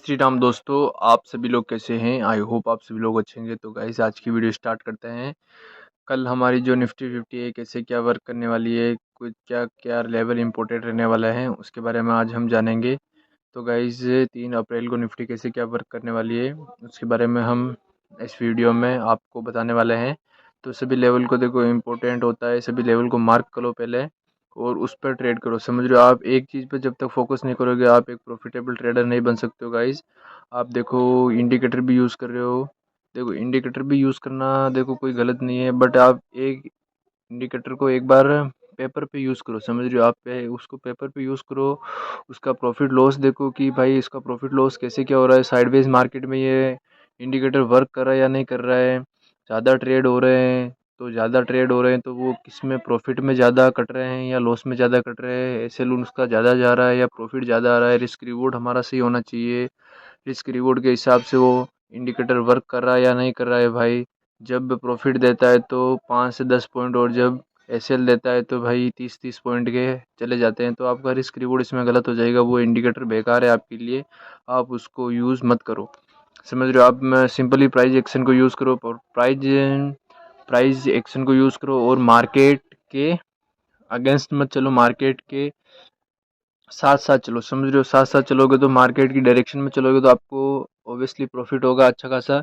श्री राम दोस्तों, आप सभी लोग कैसे हैं? आई होप आप सभी लोग अच्छे होंगे। तो गाइस आज की वीडियो स्टार्ट करते हैं। कल हमारी जो निफ्टी 50 है कैसे क्या वर्क करने वाली है, कुछ क्या क्या लेवल इंपॉर्टेंट रहने वाला है उसके बारे में आज हम जानेंगे। तो गाइस 3 अप्रैल को निफ्टी कैसे क्या वर्क करने वाली है उसके बारे में हम इस वीडियो में आपको बताने वाले हैं। तो सभी लेवल को देखो, इम्पोर्टेंट होता है, सभी लेवल को मार्क करो पहले और उस पर ट्रेड करो। समझ रहे हो? आप एक चीज़ पे जब तक फोकस नहीं करोगे आप एक प्रॉफिटेबल ट्रेडर नहीं बन सकते हो गाइस। आप देखो इंडिकेटर भी यूज़ कर रहे हो, देखो इंडिकेटर भी यूज़ करना देखो कोई गलत नहीं है, बट आप एक इंडिकेटर को एक बार पेपर पे यूज़ करो। समझ रहे हो? आप उसको पेपर पे यूज़ करो, उसका प्रॉफिट लॉस देखो कि भाई इसका प्रॉफिट लॉस कैसे क्या हो रहा है, साइडवेज मार्केट में ये इंडिकेटर वर्क कर रहा है या नहीं कर रहा है, ज़्यादा ट्रेड हो रहे हैं तो ज़्यादा ट्रेड हो रहे हैं तो वो किस में प्रॉफिट में ज़्यादा कट रहे हैं या लॉस में ज़्यादा कट रहे हैं, ऐसे लोन उसका ज़्यादा जा रहा है या प्रॉफिट ज़्यादा आ रहा है, रिस्क रिवॉर्ड हमारा सही होना चाहिए, रिस्क रिवॉर्ड के हिसाब से वो इंडिकेटर वर्क कर रहा है या नहीं कर रहा है भाई। जब प्रॉफिट देता है तो 5 से 10 पॉइंट, और जब एसएल देता है तो भाई 30-30 पॉइंट के चले जाते हैं, तो आपका रिस्क रिवॉर्ड इसमें गलत हो जाएगा। वो इंडिकेटर बेकार है आपके लिए, आप उसको यूज़ मत करो। समझ रहे हो? आप सिंपली प्राइस एक्शन को यूज़ करो, प्राइस एक्शन को यूज़ करो और मार्केट के अगेंस्ट मत चलो, मार्केट के साथ साथ चलो। समझ रहे हो? साथ साथ चलोगे तो मार्केट की डायरेक्शन में चलोगे तो आपको ऑब्वियसली प्रॉफिट होगा अच्छा खासा।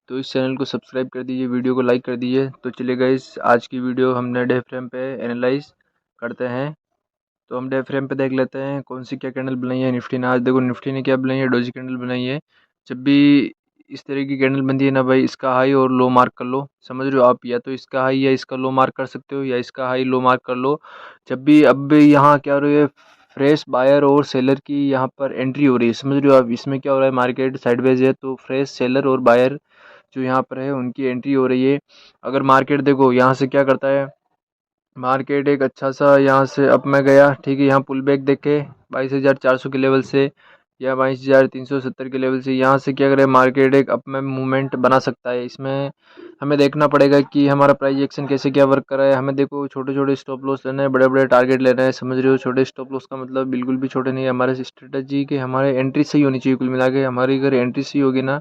तो इस चैनल को सब्सक्राइब कर दीजिए, वीडियो को लाइक कर दीजिए। तो चलिए गाइस आज की वीडियो हम डे फ्रेम पे एनालाइज करते हैं। तो हम डे फ्रेम पे देख लेते हैं कौन सी क्या कैंडल बनाई है निफ्टी ने। आज देखो निफ्टी ने क्या बनाई है, डोजी कैंडल बनाई है। जब भी इस तरह की कैंडल बनती है ना भाई, इसका हाई और लो मार्क कर लो। समझ रहे हो? आप या तो इसका हाई या इसका लो मार्क कर सकते हो, या इसका हाई लो मार्क कर लो। जब भी अब भी यहाँ क्या हो रही है, फ्रेश बायर और सेलर की यहाँ पर एंट्री हो रही है। समझ रहे हो? अब इसमें क्या हो रहा है, मार्केट साइडवेज है तो फ्रेश सेलर और बायर जो यहाँ पर है उनकी एंट्री हो रही है। अगर मार्केट देखो यहाँ से क्या करता है, मार्केट एक अच्छा सा यहाँ से अप में गया, ठीक है, यहाँ पुल बैक देखे 22,400 के लेवल से या 22,370 के लेवल से, यहाँ से क्या करे मार्केट एक अप में मूवमेंट बना सकता है। इसमें हमें देखना पड़ेगा कि हमारा प्राइस एक्शन कैसे क्या वर्क कर रहा है। हमें देखो छोटे छोटे स्टॉप लॉस लेना है, बड़े बड़े टारगेट लेना है। समझ रहे हो? छोटे स्टॉप लॉस का मतलब बिल्कुल भी छोटे नहीं है। हमारे स्ट्रेटजी के हमारे एंट्री सही होनी चाहिए। कुल मिला के हमारी अगर एंट्री सही होगी ना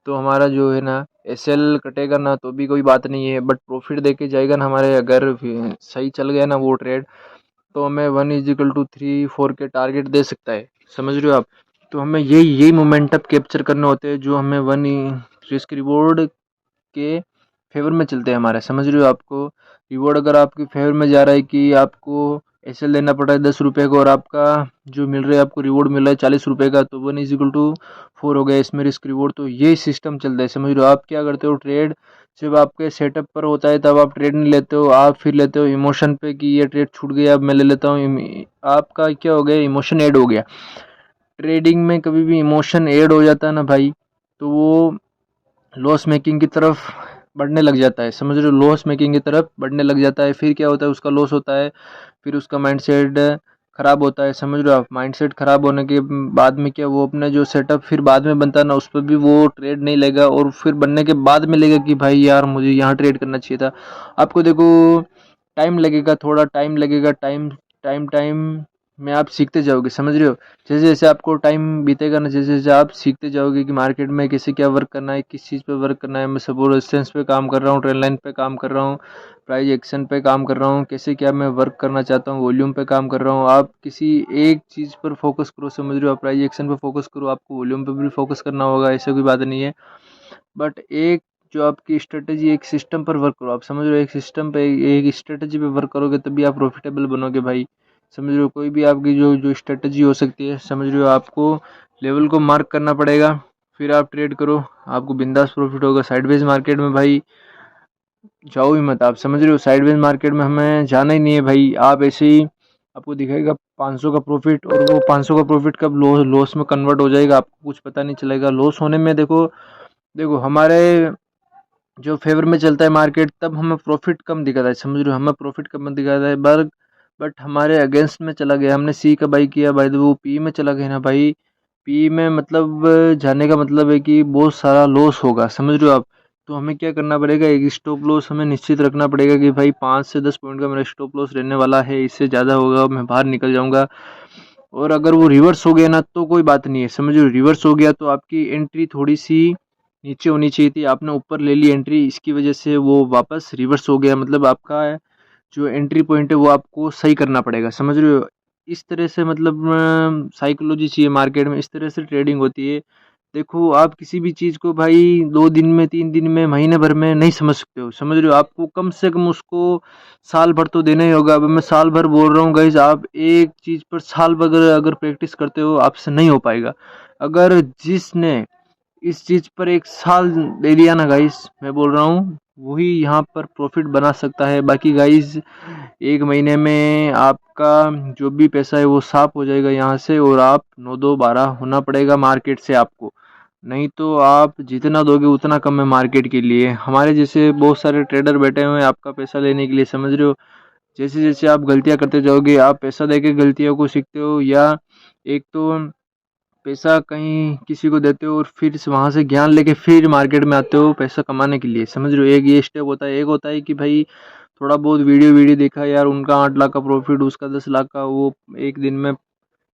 तो हमारा जो है ना एसएल कटेगा ना तो भी कोई बात नहीं है, बट प्रॉफिट देके जाएगा ना हमारे। अगर सही चल गया ना वो ट्रेड तो हमें 1:3-4 के टारगेट दे सकता है। समझ रहे हो आप? तो हमें यही मोमेंटम कैप्चर करने होते हैं जो हमें वन रिस्क रिवॉर्ड के फेवर में चलते हैं हमारे। समझ रहे हो? आपको रिवॉर्ड अगर आपके फेवर में जा रहा है कि आपको ऐसे लेना पड़ रहा है 10 रुपये को और आपका जो मिल रहा है आपको रिवॉर्ड मिल रहा है 40 रुपये का, तो 1:4 हो गया इसमें रिस्क रिवॉर्ड। तो ये सिस्टम चलता है। समझ रहे हो? आप क्या करते हो, ट्रेड जब आपके सेटअप पर होता है तब आप ट्रेड नहीं लेते हो, आप फिर लेते हो इमोशन पे कि ये ट्रेड छूट गया अब मैं ले लेता हूँ। आपका क्या हो गया, इमोशन ऐड हो गया। ट्रेडिंग में कभी भी इमोशन ऐड हो जाता है ना भाई, तो वो लॉस मेकिंग की तरफ बढ़ने लग जाता है। समझ रहे हो? लॉस मेकिंग की तरफ बढ़ने लग जाता है। फिर क्या होता है, उसका लॉस होता है, फिर उसका माइंडसेट खराब होता है। समझ रहे हो आप? माइंडसेट खराब होने के बाद में क्या, वो अपने जो सेटअप फिर बाद में बनता है ना उस पर भी वो ट्रेड नहीं लेगा, और फिर बनने के बाद में लेगा कि भाई यार मुझे यहाँ ट्रेड करना चाहिए था। आपको देखो टाइम लगेगा, थोड़ा टाइम लगेगा, टाइम टाइम टाइम में आप सीखते जाओगे। समझ रहे हो? जैसे जैसे आपको टाइम बीतेगा ना, जैसे जैसे आप सीखते जाओगे कि मार्केट में कैसे क्या वर्क करना है, किस चीज़ पे वर्क करना है। मैं सपोर्ट रेजिस्टेंस पे काम कर रहा हूँ, ट्रेंड लाइन पे काम कर रहा हूँ, प्राइस एक्शन पे काम कर रहा हूँ, कैसे क्या मैं वर्क करना चाहता हूँ, वॉल्यूम पे काम कर रहा हूँ। आप किसी एक चीज़ पर फोकस करो। समझ रहे हो? आप प्राइस एक्शन पे फोकस करो, आपको वॉल्यूम पे भी फोकस करना होगा, ऐसा कोई बात नहीं है। बट एक जो आपकी स्ट्रेटजी, एक सिस्टम पर वर्क करो। आप समझ रहे हो? एक सिस्टम पे एक स्ट्रेटजी पे वर्क करोगे तभी आप प्रॉफिटेबल बनोगे भाई। समझ रहे हो? कोई भी आपकी जो जो स्ट्रेटजी हो सकती है, समझ रहे हो, आपको लेवल को मार्क करना पड़ेगा, फिर आप ट्रेड करो, आपको बिंदास प्रॉफिट होगा। साइडवेज मार्केट में भाई जाओ ही मत। आप समझ रहे हो? साइडवेज मार्केट में हमें जाना ही नहीं है भाई। आप ऐसे ही आपको दिखाएगा 500 का प्रॉफिट, और वो 500 का प्रॉफिट कब लॉस में कन्वर्ट हो जाएगा आपको कुछ पता नहीं चलेगा। लॉस होने में देखो देखो हमारे जो फेवर में चलता है मार्केट तब हमें प्रॉफिट कम दिखाता है। समझ रहे हो? हमें प्रॉफिट कम दिखाता है, बट हमारे अगेंस्ट में चला गया, हमने सी का बाई किया भाई तो वो पी में चला गया ना भाई। पी में मतलब जाने का मतलब है कि बहुत सारा लॉस होगा। समझ रहे हो आप? तो हमें क्या करना पड़ेगा, एक स्टॉप लॉस हमें निश्चित रखना पड़ेगा कि भाई 5 से 10 पॉइंट का मेरा स्टॉप लॉस रहने वाला है, इससे ज़्यादा होगा मैं बाहर निकल जाऊंगा। और अगर वो रिवर्स हो गया ना तो कोई बात नहीं है, समझ रहे हो। रिवर्स हो गया तो आपकी एंट्री थोड़ी सी नीचे होनी चाहिए थी, आपने ऊपर ले ली एंट्री, इसकी वजह से वो वापस रिवर्स हो गया। मतलब आपका जो एंट्री पॉइंट है वो आपको सही करना पड़ेगा, समझ रहे हो। इस तरह से मतलब साइकोलॉजी चाहिए मार्केट में, इस तरह से ट्रेडिंग होती है। देखो आप किसी भी चीज़ को भाई 2 दिन में, 3 दिन में, महीने भर में नहीं समझ सकते हो, समझ रहे हो। आपको कम से कम उसको साल भर तो देना ही होगा। अब मैं साल भर बोल रहा हूँ गाइज, आप एक चीज़ पर साल भर अगर प्रैक्टिस करते हो आपसे नहीं हो पाएगा। अगर जिसने इस चीज़ पर 1 साल दे दिया ना गाइस, मैं बोल रहा हूँ वही यहाँ पर प्रॉफिट बना सकता है। बाकी गाइस 1 महीने में आपका जो भी पैसा है वो साफ हो जाएगा यहाँ से, और आप 9 2 12 होना पड़ेगा मार्केट से आपको। नहीं तो आप जितना दोगे उतना कम है मार्केट के लिए। हमारे जैसे बहुत सारे ट्रेडर बैठे हुए हैं आपका पैसा लेने के लिए, समझ रहे हो। जैसे जैसे आप गलतियाँ करते जाओगे, आप पैसा देके गलतियों को सीखते हो, या एक तो पैसा कहीं किसी को देते हो और फिर वहाँ से ज्ञान लेके फिर मार्केट में आते हो पैसा कमाने के लिए, समझ रहे हो। एक ये स्टेप होता है। एक होता है कि भाई थोड़ा बहुत वीडियो वीडियो देखा यार, उनका 8 लाख का प्रॉफिट, उसका 10 लाख का, वो एक दिन में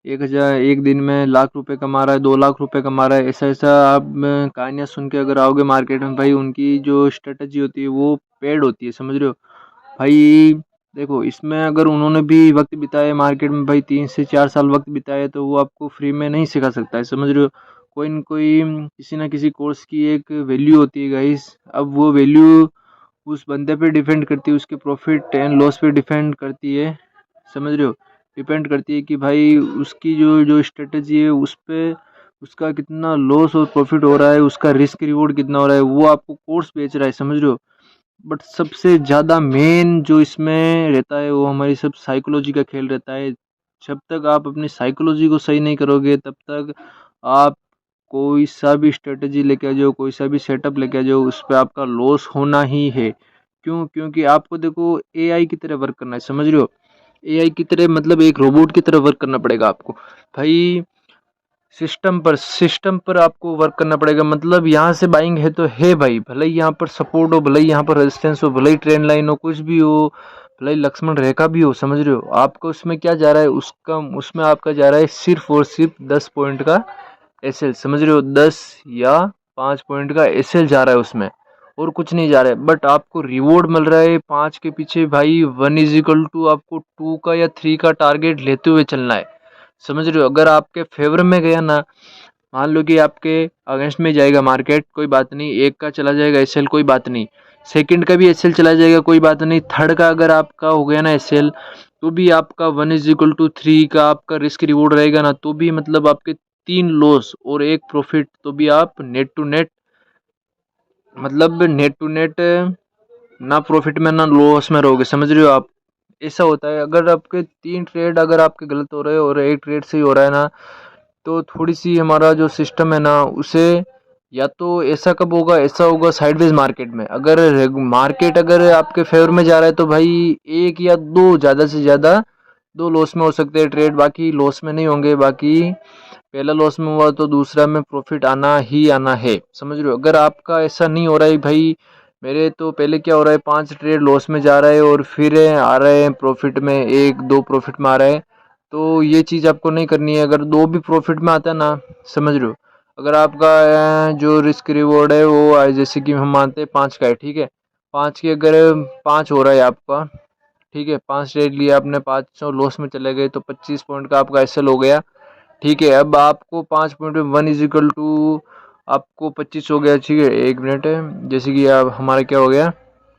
1,000, एक दिन में लाख रुपए कमा रहा है, 2 लाख रुपए कमा रहा है। ऐसा ऐसा आप कहानियाँ सुन के अगर आओगे मार्केट में, भाई उनकी जो स्ट्रेटजी होती है वो पेड होती है, समझ रहे हो भाई। देखो इसमें अगर उन्होंने भी वक्त बिताया मार्केट में भाई, 3 से 4 साल वक्त बिताया, तो वो आपको फ्री में नहीं सिखा सकता है, समझ रहे हो। कोई न कोई किसी ना किसी कोर्स की एक वैल्यू होती है गाइस। अब वो वैल्यू उस बंदे पे डिपेंड करती है, उसके प्रॉफिट एंड लॉस पे डिपेंड करती है, समझ रहे हो। डिपेंड करती है कि भाई उसकी जो जो स्ट्रेटजी है उस पे उसका कितना लॉस और प्रॉफिट हो रहा है, उसका रिस्क रिवॉर्ड कितना हो रहा है, वो आपको कोर्स बेच रहा है, समझ रहे हो। बट सबसे ज़्यादा मेन जो इसमें रहता है वो हमारी सब साइकोलॉजी का खेल रहता है। जब तक आप अपनी साइकोलॉजी को सही नहीं करोगे तब तक आप कोई सा भी स्ट्रेटजी लेके आ जाओ, कोई सा भी सेटअप लेके आ जाओ, उस पर आपका लॉस होना ही है। क्यों? क्योंकि आपको देखो एआई की तरह वर्क करना है, समझ रहे हो। एआई की तरह मतलब एक रोबोट की तरह वर्क करना पड़ेगा आपको भाई। सिस्टम पर आपको वर्क करना पड़ेगा। मतलब यहाँ से बाइंग है तो है भाई, भले ही यहाँ पर सपोर्ट हो, भले ही यहाँ पर रेजिस्टेंस हो, भले ही ट्रेंड लाइन हो, कुछ भी हो, भले ही लक्ष्मण रेखा भी हो, समझ रहे हो। आपको उसमें क्या जा रहा है, उसका उसमें आपका जा रहा है सिर्फ और सिर्फ 10 पॉइंट का एसएल, समझ रहे हो। 10 या 5 पॉइंट का एसएल जा रहा है उसमें, और कुछ नहीं जा रहा है। बट आपको रिवॉर्ड मिल रहा है 5 के पीछे भाई 1 = आपको 2 का या 3 का टारगेट लेते हुए चलना है, समझ रहे हो। अगर आपके फेवर में गया ना, मान लो कि आपके अगेंस्ट में जाएगा मार्केट, कोई बात नहीं, 1 का चला जाएगा एसएल, कोई बात नहीं, सेकंड का भी एसएल चला जाएगा, कोई बात नहीं, थर्ड का अगर आपका हो गया ना एसएल, तो भी आपका 1 = 3 का आपका रिस्क रिवॉर्ड रहेगा ना, तो भी मतलब आपके 3 लॉस और 1 प्रॉफिट, तो भी आप नेट टू नेट, मतलब नेट टू नेट ना प्रॉफिट में ना लॉस में रहोगे, समझ रहे हो आप। ऐसा होता है। अगर आपके 3 ट्रेड अगर आपके गलत हो रहे हो और 1 ट्रेड सही हो रहा है ना, तो थोड़ी सी हमारा जो सिस्टम है ना उसे, या तो ऐसा कब होगा, ऐसा होगा साइडवेज मार्केट में। अगर मार्केट अगर आपके फेवर में जा रहा है तो भाई 1 या 2, ज़्यादा से ज़्यादा 2 लॉस में हो सकते हैं ट्रेड, बाकी लॉस में नहीं होंगे। बाकी पहला लॉस में हुआ तो दूसरा में प्रॉफिट आना ही आना है, समझ रहे हो। अगर आपका ऐसा नहीं हो रहा है भाई, मेरे तो पहले क्या हो रहा है, 5 ट्रेड लॉस में जा रहा है और फिर आ रहे हैं प्रॉफिट में, 1 2 प्रॉफिट में आ रहा है, तो ये चीज़ आपको नहीं करनी है। अगर 2 भी प्रॉफिट में आता है ना, समझ रहे हो, अगर आपका जो रिस्क रिवॉर्ड है वो जैसे कि हम मानते हैं 5 का है, ठीक है, 5 के अगर 5 हो रहा है आपका, ठीक है, 5 ट्रेड लिए आपने, 500 लॉस में चले गए, तो 25 पॉइंट का आपका एसएल हो गया, ठीक है। अब आपको 5 पॉइंट में 1 = आपको 25 हो गया, ठीक है। 1 मिनट है, जैसे कि अब हमारा क्या हो गया,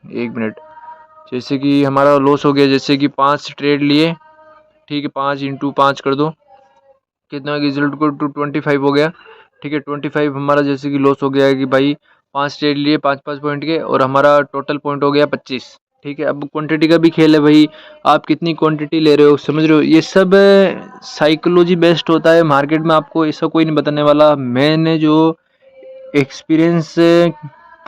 1 मिनट, जैसे कि हमारा लॉस हो गया, जैसे कि 5 ट्रेड लिए, ठीक है, 5 × 5 कर दो, कितना रिजल्ट को 25 हो गया, ठीक है। 25 हमारा जैसे कि लॉस हो गया है कि भाई 5 ट्रेड लिए 5 5 पॉइंट के, और हमारा टोटल पॉइंट हो गया 25, ठीक है। अब क्वांटिटी का भी खेल है भाई, आप कितनी क्वांटिटी ले रहे हो, समझ रहे हो। ये सब साइकोलॉजी बेस्ड होता है मार्केट में, आपको ऐसा कोई नहीं बताने वाला। मैंने जो एक्सपीरियंस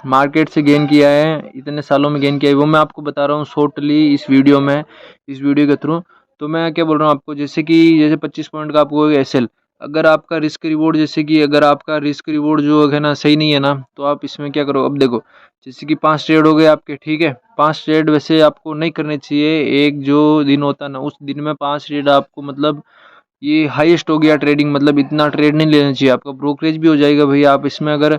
मार्केट से गेन किया है, इतने सालों में गेन किया है, वो मैं आपको बता रहा हूँ शॉर्टली इस वीडियो में, इस वीडियो के थ्रू। तो मैं क्या बोल रहा हूँ आपको, जैसे कि जैसे 25 पॉइंट का आपको एसएल, अगर आपका रिस्क रिवॉर्ड, जैसे कि अगर आपका रिस्क रिवॉर्ड जो है ना सही नहीं है ना, तो आप इसमें क्या करो। अब देखो जैसे कि 5 ट्रेड हो गए आपके, ठीक है, 5 ट्रेड वैसे आपको नहीं करने चाहिए। एक जो दिन होता है ना, उस दिन में 5 ट्रेड आपको मतलब ये हाईएस्ट हो गया ट्रेडिंग, मतलब इतना ट्रेड नहीं लेना चाहिए, आपका ब्रोकरेज भी हो जाएगा भाई। आप इसमें अगर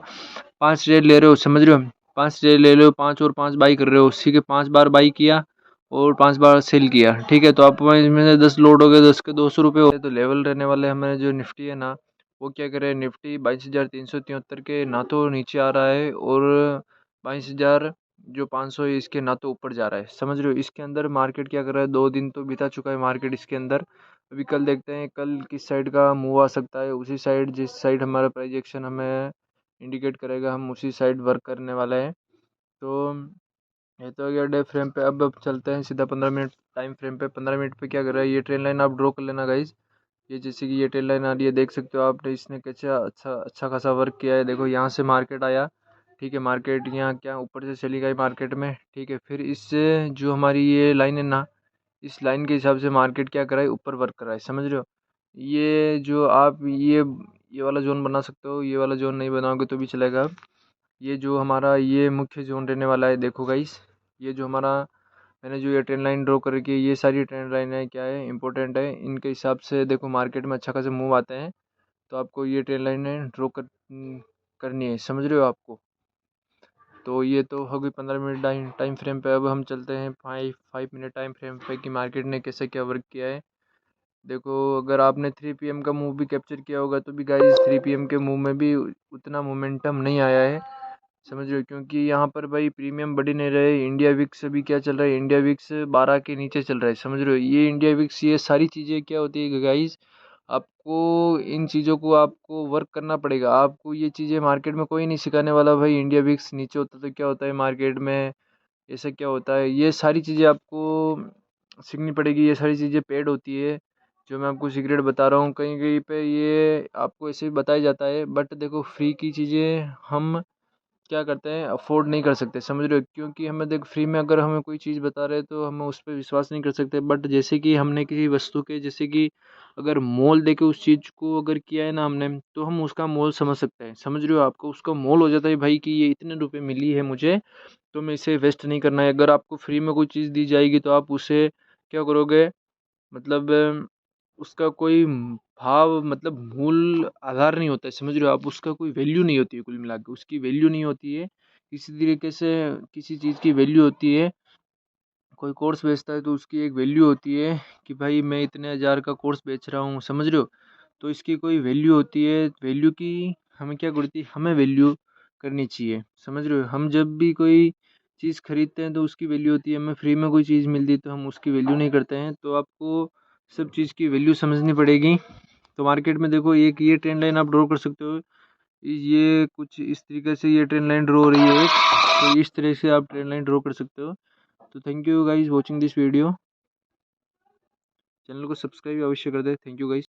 5 ट्रेड ले रहे हो, समझ रहे हो, 5 ट्रेड ले रहे हो, 5 और 5 बाई कर रहे हो, उसी के 5 बार बाई किया और 5 बार सेल किया, ठीक है, तो आप इसमें से 10 लोड हो गए, 10 के 200 रुपये हो गए। तो लेवल रहने वाले हमारे जो निफ्टी है ना, वो क्या करे, निफ्टी 22,373 के ना तो नीचे आ रहा है, और 22,000 जो 500 है इसके ना तो ऊपर जा रहा है, समझ रहे हो। इसके अंदर मार्केट क्या कर रहा है, 2 दिन तो बिता चुका है मार्केट इसके अंदर। अभी कल देखते हैं कल किस साइड का मूव आ सकता है, उसी साइड जिस साइड हमारा प्राइजेक्शन हमें इंडिकेट करेगा, हम उसी साइड वर्क करने वाले हैं। तो ये तो हो गया डे फ्रेम पे। अब चलते हैं सीधा 15 मिनट टाइम फ्रेम पे। 15 मिनट पे क्या कर रहा है, ये ट्रेन लाइन आप ड्रॉ कर लेना गाइज। ये जैसे कि ये ट्रेन लाइन आ रही है, देख सकते हो आपने, इसने कैसा अच्छा अच्छा खासा वर्क किया है। देखो यहाँ से मार्केट आया, ठीक है, मार्केट यहाँ क्या ऊपर से चली गई मार्केट में, ठीक है, फिर इससे जो हमारी ये लाइन है ना, इस लाइन के हिसाब से मार्केट क्या कराए, ऊपर वर्क कराए, समझ रहे हो। ये जो आप ये वाला जोन बना सकते हो, ये वाला जोन नहीं बनाओगे तो भी चलेगा। ये जो हमारा ये मुख्य जोन रहने वाला है, देखो गाइस, ये जो हमारा मैंने जो ये ट्रेंड लाइन ड्रॉ करके, ये सारी ट्रेंड लाइन है क्या है, इंपॉर्टेंट है, इनके हिसाब से देखो मार्केट में अच्छा खासा मूव आते हैं। तो आपको ये ट्रेंड लाइन ड्रॉ करनी है, समझ रहे हो आपको। तो ये तो हो गई 15 मिनट टाइम फ्रेम पे। अब हम चलते हैं 5 मिनट टाइम फ्रेम पे कि मार्केट ने कैसे क्या वर्क किया है। देखो अगर आपने 3 PM का मूव भी कैप्चर किया होगा तो भी गाइस 3 PM के मूव में भी उतना मोमेंटम नहीं आया है, समझ रहे हो, क्योंकि यहाँ पर भाई प्रीमियम बढ़ ही नहीं रहे। इंडिया विक्स अभी क्या चल रहा है, इंडिया विक्स 12 के नीचे चल रहा है, समझ रहे हो। ये इंडिया विक्स ये सारी चीज़ें क्या होती है गाइस, आपको इन चीज़ों को आपको वर्क करना पड़ेगा। आपको ये चीज़ें मार्केट में कोई नहीं सिखाने वाला भाई। इंडिया विक्स नीचे होता तो क्या होता है मार्केट में, ऐसा क्या होता है, ये सारी चीज़ें आपको सीखनी पड़ेगी। ये सारी चीज़ें पेड होती है, जो मैं आपको सीक्रेट बता रहा हूँ। कहीं कहीं पे ये आपको ऐसे ही बताया जाता है, बट देखो फ्री की चीज़ें हम क्या करते हैं, अफोर्ड नहीं कर सकते, समझ रहे हो, क्योंकि हमें देख फ्री में अगर हमें कोई चीज़ बता रहे हैं तो हम उस पर विश्वास नहीं कर सकते। बट जैसे कि हमने किसी वस्तु के, जैसे कि अगर मोल देके उस चीज़ को अगर किया है ना हमने, तो हम उसका मोल समझ सकते हैं, समझ रहे हो। आपको उसका मोल हो जाता है भाई कि ये इतने रुपए मिली है मुझे, तो मैं इसे वेस्ट नहीं करना है। अगर आपको फ्री में कोई चीज़ दी जाएगी तो आप उसे क्या करोगे, मतलब उसका कोई भाव, मतलब मूल आधार नहीं होता है, समझ रहे हो आप। उसका कोई वैल्यू नहीं होती है, कुल मिला के उसकी वैल्यू नहीं होती है। इसी तरीके से किसी चीज़ की वैल्यू होती है, कोई कोर्स बेचता है तो उसकी एक वैल्यू होती है कि भाई मैं इतने हज़ार का कोर्स बेच रहा हूँ, समझ रहे हो। तो इसकी कोई वैल्यू होती है, वैल्यू की हमें क्या करती है, हमें वैल्यू करनी चाहिए, समझ रहे हो। हम जब भी कोई चीज़ खरीदते हैं तो उसकी वैल्यू होती है, हमें फ्री में कोई चीज़ मिलती है तो हम उसकी वैल्यू नहीं करते हैं। तो आपको सब चीज़ की वैल्यू समझनी पड़ेगी। तो मार्केट में देखो एक ये ट्रेंड लाइन आप ड्रॉ कर सकते हो, ये कुछ इस तरीके से ये ट्रेंड लाइन ड्रॉ हो रही है एक, तो इस तरह से आप ट्रेंड लाइन ड्रॉ कर सकते हो। तो thank you guys watching this video. Channel को सब्सक्राइब अवश्य कर दे। Thank you guys.